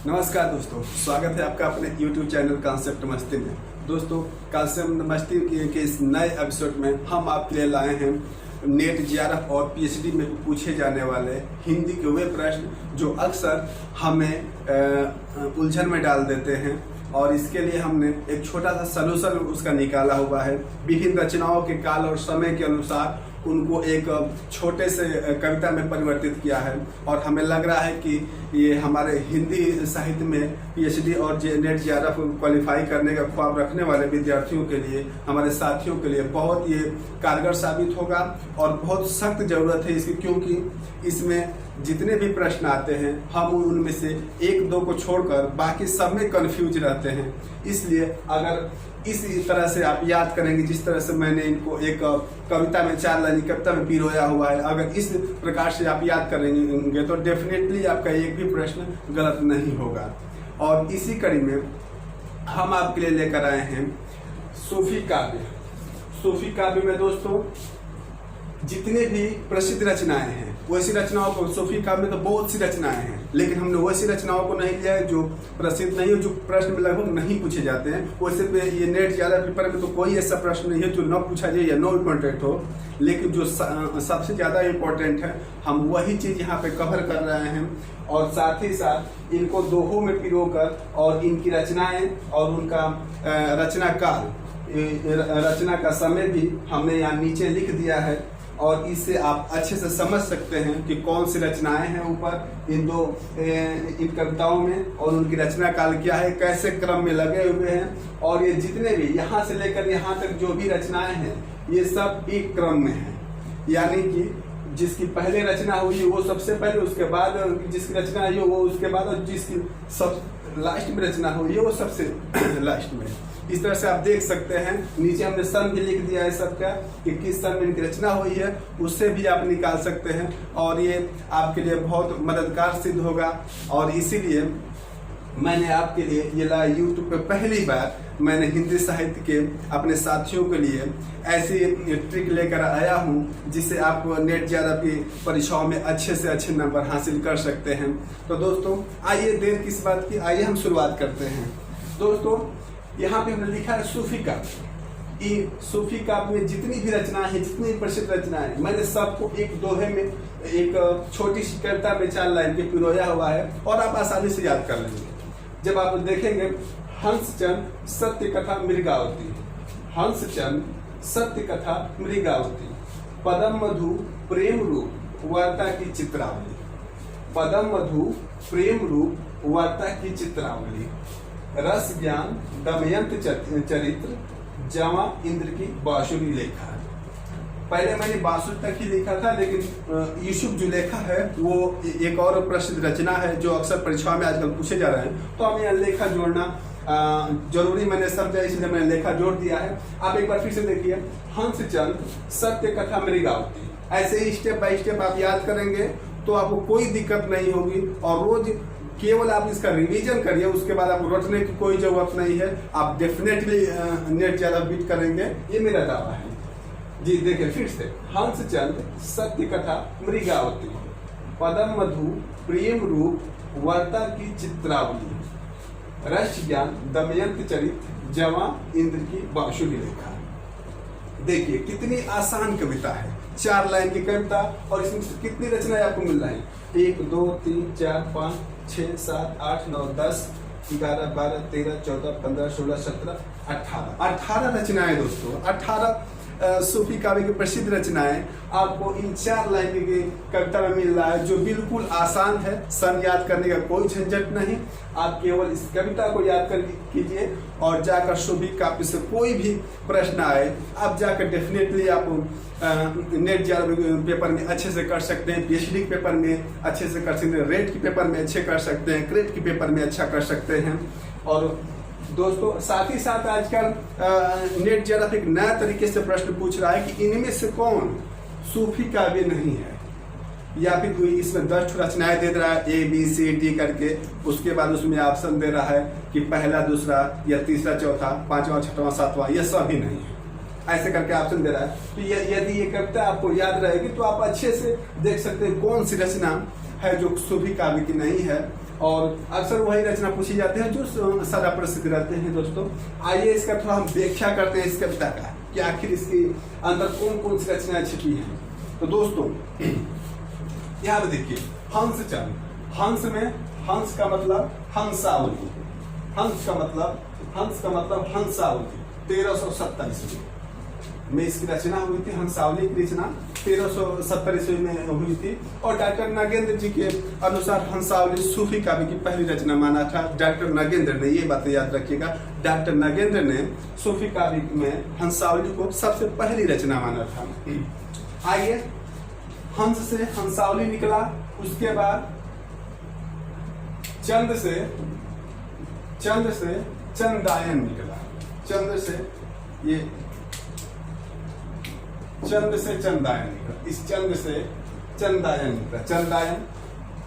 नमस्कार दोस्तों, स्वागत है आपका अपने YouTube चैनल कॉन्सेप्ट मस्ती में। दोस्तों, कॉन्सेप्ट मस्ती के इस नए एपिसोड में हम आपके लिए लाए हैं नेट जेआरएफ और पीएचडी में पूछे जाने वाले हिंदी के वे प्रश्न जो अक्सर हमें उलझन में डाल देते हैं। और इसके लिए हमने एक छोटा सा सलूशन उसका निकाला हुआ है। विभिन्न रचनाओं के काल और समय के अनुसार उनको एक छोटे से कविता में परिवर्तित किया है और हमें लग रहा है कि ये हमारे हिंदी साहित्य में पीएचडी और नेट जेआरएफ क्वालिफाई करने का ख्वाब रखने वाले विद्यार्थियों के लिए, हमारे साथियों के लिए बहुत ये कारगर साबित होगा और बहुत सख्त जरूरत है इसकी, क्योंकि इसमें जितने भी प्रश्न आते हैं हम उनमें से एक दो को छोड़कर बाकी सब में कंफ्यूज रहते हैं। इसलिए अगर इस तरह से आप याद करेंगे, जिस तरह से मैंने इनको एक कविता में 4 लाइन कविता में पिरोया हुआ है, अगर इस प्रकार से आप याद करेंगे तो डेफिनेटली आपका एक भी प्रश्न गलत नहीं होगा। और इसी कड़ी में हम आपके लिए लेकर आए हैं सूफी काव्य। सूफी काव्य में दोस्तों जितने भी प्रसिद्ध रचनाएं हैं, वैसी रचनाओं को, सूफी काव्य में तो बहुत सी रचनाएं हैं, लेकिन हमने वैसी रचनाओं को नहीं लिया है जो प्रसिद्ध नहीं हो, जो प्रश्न में लगभग नहीं पूछे जाते हैं। वैसे पे ये नेट जेआरएफ पेपर में तो कोई ऐसा प्रश्न नहीं है जो न पूछा जाए या नो इम्पोर्टेंट हो, लेकिन जो सबसे ज्यादा इम्पोर्टेंट है हम वही चीज यहाँ पे कवर कर रहे हैं। और साथ ही साथ इनको दोहों में पिरोकर और इनकी रचनाएं और उनका रचना काल, रचना का समय भी हमने यहाँ नीचे लिख दिया है और इससे आप अच्छे से समझ सकते हैं कि कौन सी रचनाएं हैं ऊपर इन कविताओं में और उनकी रचना काल क्या है, कैसे क्रम में लगे हुए हैं। और ये जितने भी यहाँ से लेकर यहाँ तक जो भी रचनाएं हैं ये सब एक क्रम में है, यानी कि जिसकी पहले रचना हुई वो सबसे पहले, उसके बाद जिसकी रचना हुई वो उसके बाद, और जिसकी सब लास्ट में रचना हुई है वो सबसे लास्ट में। इस तरह से आप देख सकते हैं, नीचे हमने सन भी लिख दिया है सबका कि किस सन में इनकी रचना हुई है, उससे भी आप निकाल सकते हैं और ये आपके लिए बहुत मददगार सिद्ध होगा। और इसीलिए मैंने आपके लिए ये लाया यूट्यूब पे पहली बार मैंने हिंदी साहित्य के अपने साथियों के लिए ऐसी ट्रिक लेकर आया हूँ जिससे आप नेट जेआरएफ की परीक्षाओं में अच्छे से अच्छे नंबर हासिल कर सकते हैं। तो दोस्तों आइए, देर किस बात की, आइए हम शुरुआत करते हैं। दोस्तों यहाँ पे हमने लिखा है सूफी काव्य। सूफी काव्य में जितनी भी रचनाएं हैं, जितनी प्रसिद्ध रचनाएं, मैंने सबको एक दोहे में, एक छोटी सी कविता में 4 लाइन के पिरोया हुआ है और आप आसानी से याद कर लेंगे। जब आप देखेंगे, हंसचंद सत्य कथा मृगावती, हंसचंद सत्य कथा मृगावती, पदम मधु प्रेम रूप वार्ता की चित्रावली, पदम मधु प्रेम रूप वार्ता की चित्रावली, रस ज्ञान दमयंत चरित्र, जवा इंद्र की बांसुरी लेखा। पहले मैंने बांसुरी तक ही लिखा था, लेकिन यूसुफ जो लेखा है वो एक और प्रसिद्ध रचना है जो अक्सर परीक्षा में आजकल पूछे जा रहे हैं, तो हमें यहाँ लेखा जोड़ना जरूरी मैंने समझा, इसलिए मैंने लेखा जोड़ दिया है। आप एक बार फिर से देखिए, हंसचंद सत्य कथा मृगावती, ऐसे ही स्टेप बाय स्टेप आप याद करेंगे तो आपको कोई दिक्कत नहीं होगी। और रोज केवल आप इसका रिवीजन करिए, उसके बाद आपको रटने की कोई जरूरत नहीं है, आप डेफिनेटली नेट जेआरएफ बीट करेंगे, ये मेरा दावा है जी। देखिए फिर से, हंसचंद सत्य कथा मृगावती, पदम मधु प्रेम रूप वार्ता की चित्रावली, रस ज्ञान दमयंत चरित्र, जवा इंद्र की बांसुरी लेखा। देखिए कितनी आसान कविता है, 4 लाइन की कविता और इसमें कितनी रचनाएं आपको मिल रही हैं, 1 2 3 4 5 6 7 8 9 10 11 12 13 14 15 16 17 18 रचनाएं दोस्तों। 18 सूफी काव्य की प्रसिद्ध रचनाएं आपको इन 4 लाइन की कविता में मिल रहा है, जो बिल्कुल आसान है। सन याद करने का कोई झंझट नहीं, आप केवल इस कविता को याद कर कीजिए और जाकर सूफी काव्य से कोई भी प्रश्न आए, आप जाकर डेफिनेटली आप नेट जेआरएफ पेपर में अच्छे से कर सकते हैं, पीएचडी के पेपर में अच्छे से कर सकते हैं, रेट के पेपर में अच्छे कर सकते हैं, क्रेट के पेपर में अच्छा कर सकते हैं। और दोस्तों साथ ही साथ आजकल नेट जेआरएफ एक नया तरीके से प्रश्न पूछ रहा है कि इनमें से कौन सूफी काव्य नहीं है, या फिर कोई इसमें 10 रचनाएं दे रहा है ABCD करके, उसके बाद उसमें ऑप्शन दे रहा है कि पहला दूसरा या तीसरा चौथा पांचवा छठवां सातवां, ये सभी नहीं है, ऐसे करके ऑप्शन दे रहा है। तो यदि ये कविता आपको याद रहेगी तो आप अच्छे से देख सकते हैं कौन सी रचना है जो सूफी काव्य की नहीं है। और अक्सर वही रचना पूछी जाती है जो सदा प्रसिद्ध रहते हैं। दोस्तों आइए इसका थोड़ा हम व्याख्या करते हैं इस कविता का कि आखिर इसके अंदर कौन कौन सी रचनाएं छिपी हैं। तो दोस्तों यहाँ पे देखिए हंस चंद, हंस में हंस का मतलब हंसावली, हंस का मतलब हंसावली 1370 ईस्वी में इसकी रचना हुई थी। हंसावली की रचना 1370 ईस्वी में हुई थी और डॉक्टर नागेंद्र जी के अनुसार हंसावली सूफी काव्य की पहली रचना माना था। डॉक्टर नागेंद्र ने, ये बातें याद रखिएगा, डॉक्टर नागेंद्र ने सूफी काव्य में हंसावली को सबसे पहली रचना माना था। आइए हंस से हंसावली निकला, उसके बाद चंद से चंदायन निकला, चंद से चंदायन निकला, इस चंद से चंदायन निकला। चंदायन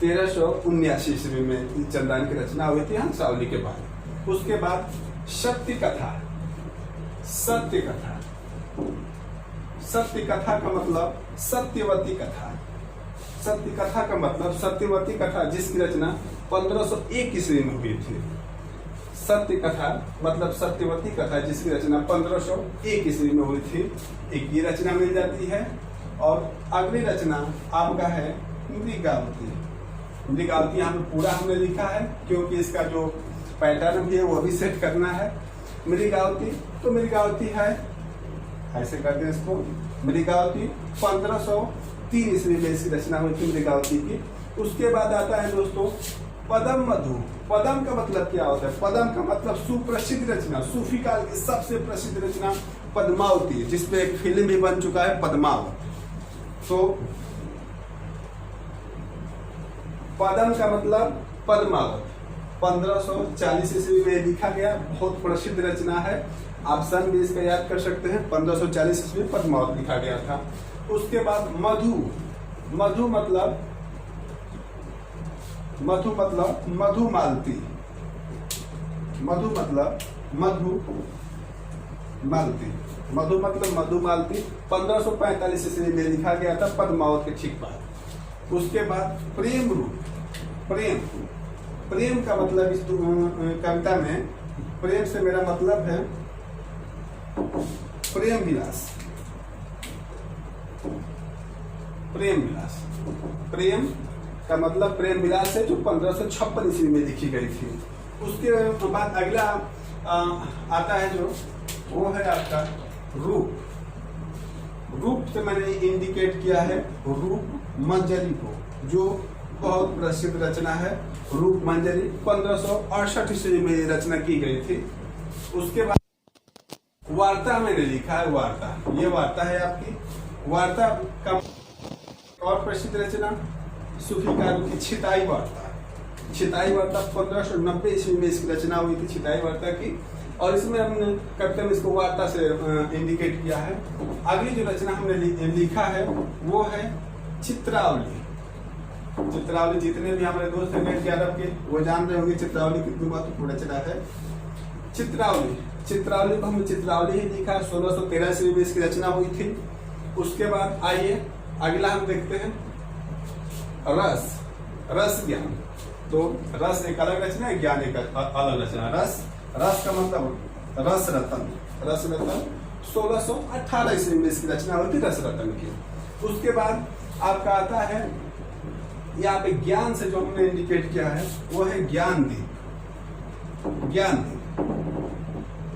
1379 ईस्वी में चंदायन की रचना हुई थी हंसावली के बाद। उसके बाद सत्य कथा का मतलब सत्यवती कथा, का मतलब सत्यवती कथा जिसकी रचना 1501 ईस्वी में हुई थी। सत्य कथा मतलब सत्यवती कथा जिसकी रचना 1501 ईस्वी में हुई थी। एक ये रचना मिल जाती है और अगली रचना आपका है मृगावती। मृगावती यहाँ पे पूरा हमने लिखा है क्योंकि इसका जो पैटर्न भी है वो भी सेट करना है। मृगावती तो मृगावती है, ऐसे करते हैं इसको, मृगावती 1503 ईस्वी में इसकी रचना हुई थी मृगावती की। उसके बाद आता है दोस्तों पदम मधु। पदम का मतलब क्या होता है? पदम का मतलब सुप्रसिद्ध रचना, सूफी काल की सबसे प्रसिद्ध रचना पद्मावती, जिसपे एक फिल्म भी बन चुका है पद्मावत। तो पदम का मतलब पद्मावत 1540 ईस्वी में लिखा गया, बहुत प्रसिद्ध रचना है। आप सन भी इसका याद कर सकते हैं, 1540 ईस्वी पद्मावत लिखा गया था। उसके बाद मधु। मधु मतलब मधुमालती। मधु मतलब मधुमालती 1545 ईस्वी में लिखा गया था पद्मावत के ठीक बाद। उसके बाद प्रेम रूप। प्रेम का मतलब इस कविता में, प्रेम से मेरा मतलब है प्रेम विलास। प्रेम का मतलब प्रेम विलास है जो 1556 ईस्वी में लिखी गई थी। उसके बाद अगला आता है जो वो है आपका रूप। रूप से मैंने इंडिकेट किया है रूप मंजरी को, जो बहुत प्रसिद्ध रचना है। रूप मंजरी 1568 ईस्वी में रचना की गई थी। उसके बाद वार्ता मैंने लिखा है, वार्ता, ये वार्ता है आपकी। वार्ता का और प्रसिद्ध रचना सूफी काव्य की छिताई वार्ता। छिताई वार्ता 1590 ईस्वी में इसकी रचना हुई थी, छिताई वार्ता की, और इसमें हमने कविता में इसको वार्ता से इंडिकेट किया है। अगली जो रचना हमने लिखा है वो है चित्रावली। चित्रावली जितने भी हमारे दोस्त हैं नेट यादव के वो जान रहे होंगे चित्रावली कितनी महत्वपूर्ण रचना है। चित्रावली को हमने चित्रावली ही लिखा है, 1613 ईस्वी में इसकी रचना हुई थी। उसके बाद आइए अगला हम देखते हैं रस ज्ञान। तो रस एक अलग रचना है, ज्ञान एक अलग रचना। रस का मतलब रस रतन 1618 ईस्वी में इसकी रचना हुई थी रस रतन की। उसके बाद आपका आता है यहाँ पे ज्ञान से जो हमने इंडिकेट किया है वो है ज्ञानदीप।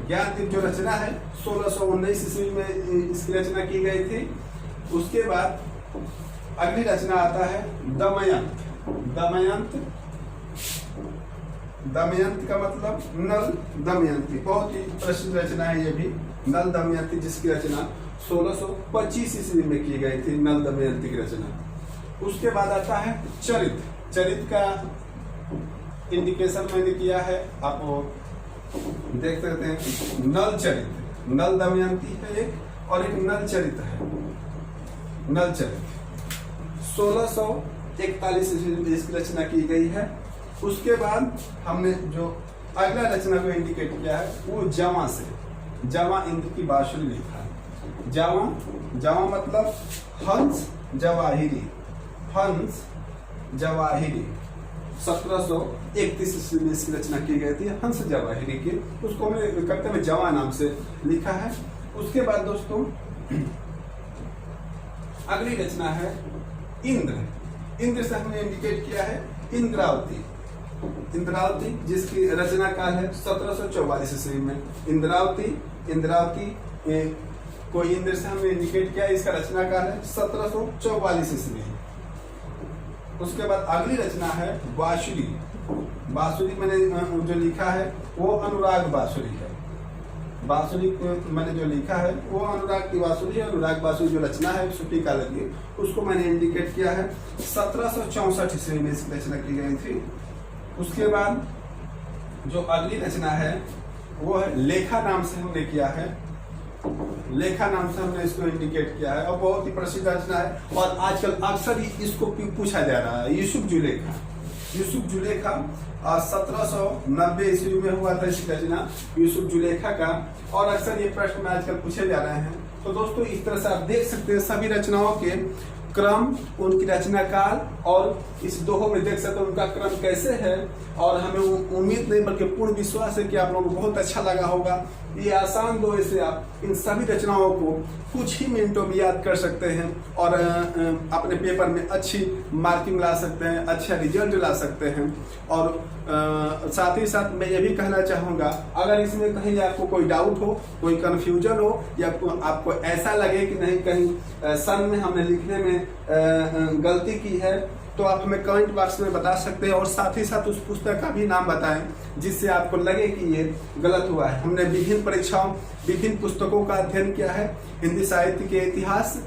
ज्ञानदीप जो रचना है 1619 ईस्वी में इसकी रचना की गई थी। उसके बाद अगली रचना आता है दमयंत का मतलब नल दमयंती, बहुत ही प्रसिद्ध रचना है ये भी, नल दमयंती, जिसकी रचना 1625 ईस्वी में की गई थी, नल दमयंती की रचना। उसके बाद आता है चरित का इंडिकेशन मैंने किया है, आप देख सकते हैं। नल दमयंती है एक, और एक नल चरित है। नल चरित 1641 ईस्वी में इसकी रचना की गई है। उसके बाद हमने जो अगला रचना को इंडिकेट किया है वो जावा इंद्र की बांसुरी लिखा है। जावा मतलब हंस जवाहिरी। 1731 ईस्वी में इसकी रचना की गई थी हंस जवाहिरी की। उसको हमने कविता में जवा नाम से लिखा है। उसके बाद दोस्तों अगली रचना है इंद्र। इंद्र से हमने इंडिकेट किया है इंद्रावती। इंद्रावती जिसकी रचना काल है 1744 ईस्वी में। इंद्रावती को इंद्र से हमने इंडिकेट किया, इसका रचना काल है 1744 ईस्वी। उसके बाद अगली रचना है बांसुरी। बांसुरी मैंने जो लिखा है वो अनुराग बांसुरी है। बांसुरी मैंने जो लिखा है वो अनुराग की बांसुरी है। अनुराग बांसुरी जो रचना है सूफी काल की, उसको मैंने इंडिकेट किया है 1764 ईस्वी में इसकी रचना की गई थी। उसके बाद जो अगली रचना है वो है लेखा नाम से हमने किया है। लेखा नाम से हमने इसको इंडिकेट किया है और बहुत ही प्रसिद्ध रचना है और आजकल अक्सर इसको पूछा जा रहा है। यूसुफ जुलेखा 1790 ईस्वी में हुआ था इसकी रचना यूसुफ जुलेखा का, और अक्सर ये प्रश्न में आजकल पूछे जा रहे हैं। तो दोस्तों इस तरह से आप देख सकते हैं सभी रचनाओं के क्रम, उनकी रचना काल, और इस दोहों में देख सकते हैं उनका क्रम कैसे है। और हमें उम्मीद नहीं बल्कि पूर्ण विश्वास है कि आप लोगों को बहुत अच्छा लगा होगा। ये आसान दोहे से आप इन सभी रचनाओं को कुछ ही मिनटों में याद कर सकते हैं और अपने पेपर में अच्छी मार्किंग ला सकते हैं, अच्छा रिजल्ट ला सकते हैं। और साथ ही साथ मैं ये भी कहना चाहूँगा, अगर इसमें कहीं आपको कोई डाउट हो, कोई कन्फ्यूजन हो, या आपको ऐसा लगे कि नहीं कहीं सन में हमने लिखने में गलती की है, तो आप हमें कमेंट बॉक्स में बता सकते हैं। और साथ ही साथ उस पुस्तक का भी नाम बताएं जिससे आपको लगे कि ये गलत हुआ है। हमने विभिन्न परीक्षाओं, विभिन्न पुस्तकों का अध्ययन किया है, हिंदी साहित्य के इतिहास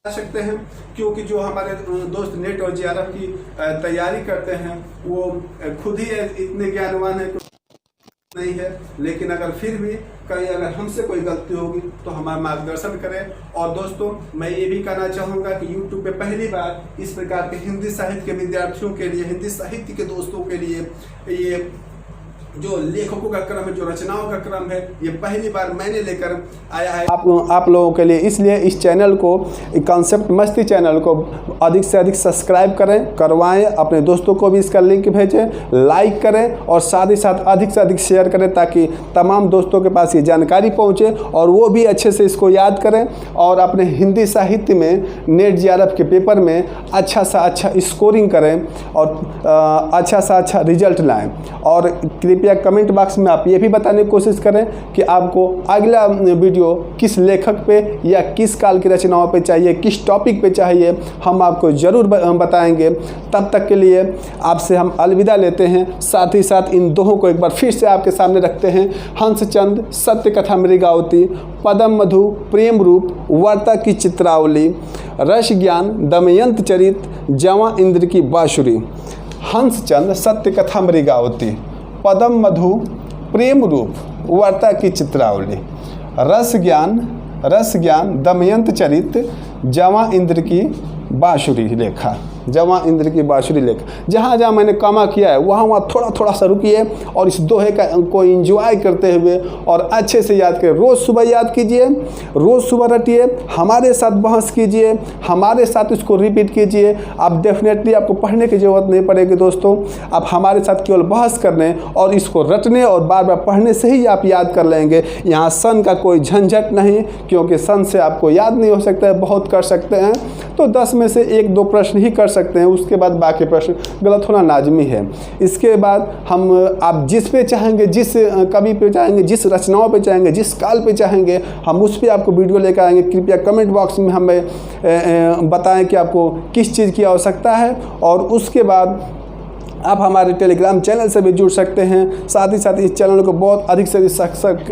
सकते हैं, क्योंकि जो हमारे दोस्त नेट और जेआरएफ की तैयारी करते हैं वो खुद ही इतने ज्ञानवान है नहीं है, लेकिन अगर फिर भी कहीं अगर हमसे कोई गलती होगी तो हमारा मार्गदर्शन करें। और दोस्तों मैं ये भी कहना चाहूँगा कि YouTube पे पहली बार इस प्रकार के हिंदी साहित्य के विद्यार्थियों के लिए, हिंदी साहित्य के दोस्तों के लिए ये जो लेखकों का क्रम है, जो रचनाओं का क्रम है, ये पहली बार मैंने लेकर आया है आप लोगों के लिए। इसलिए इस चैनल को, कॉन्सेप्ट मस्ती चैनल को अधिक से अधिक सब्सक्राइब करवाएं, अपने दोस्तों को भी इसका लिंक भेजें, लाइक करें और साथ ही साथ अधिक से अधिक शेयर करें ताकि तमाम दोस्तों के पास ये जानकारी पहुँचे और वो भी अच्छे से इसको याद करें और अपने हिंदी साहित्य में नेट जेआरएफ के पेपर में अच्छा सा अच्छा स्कोरिंग करें और अच्छा सा अच्छा रिजल्ट लाएँ। और कृपया कमेंट बॉक्स में आप ये भी बताने की कोशिश करें कि आपको अगला वीडियो किस लेखक पे या किस काल की रचनाओं पे चाहिए, किस टॉपिक पे चाहिए, हम आपको ज़रूर बताएंगे। तब तक के लिए आपसे हम अलविदा लेते हैं। साथ ही साथ इन दोहों को एक बार फिर से आपके सामने रखते हैं। हंसचंद सत्य कथा मृगावती, पदम मधु प्रेम रूप, वार्ता की चित्रावली, रस ज्ञान दमयंत चरित, जवां इंद्र की बांसुरी। हंसचंद सत्य कथा मृगावती, पदम मधु प्रेम रूप, वार्ता की चित्रावली, रस ज्ञान दमयंत चरित, जवां इंद्र की बांसुरी लेखा। जवां इंद्र की बांसुरी लेखा। जहाँ जहाँ मैंने कामा किया है वहाँ थोड़ा थोड़ा सा रुकिए और इस दोहे को एंजॉय करते हुए और अच्छे से याद करें। रोज़ सुबह याद कीजिए, रोज़ सुबह रटिए, हमारे साथ बहस कीजिए, हमारे साथ इसको रिपीट कीजिए। आप डेफिनेटली आपको पढ़ने की ज़रूरत नहीं पड़ेगी दोस्तों, आप हमारे साथ केवल बहस करने और इसको रटने और बार बार पढ़ने से ही आप याद कर लेंगे। यहाँ सन का कोई झंझट नहीं, क्योंकि सन से आपको याद नहीं हो सकता है, बहुत कर सकते हैं तो 10 में से 1-2 प्रश्न ही कर सकते हैं, उसके बाद बाकी प्रश्न गलत होना लाजमी है। इसके बाद हम आप जिस पे चाहेंगे, जिस कवि पे चाहेंगे, जिस रचनाओं पे चाहेंगे, जिस काल पे चाहेंगे, हम उस पे आपको वीडियो लेकर आएंगे। कृपया कमेंट बॉक्स में हमें बताएं कि आपको किस चीज़ की आवश्यकता है और उसके बाद आप हमारे टेलीग्राम चैनल से भी जुड़ सकते हैं। साथ ही साथ इस चैनल को बहुत अधिक से अधिक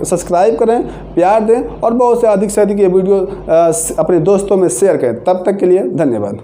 सब्सक्राइब करें, प्यार दें और बहुत से अधिक ये वीडियो अपने दोस्तों में शेयर करें। तब तक के लिए धन्यवाद।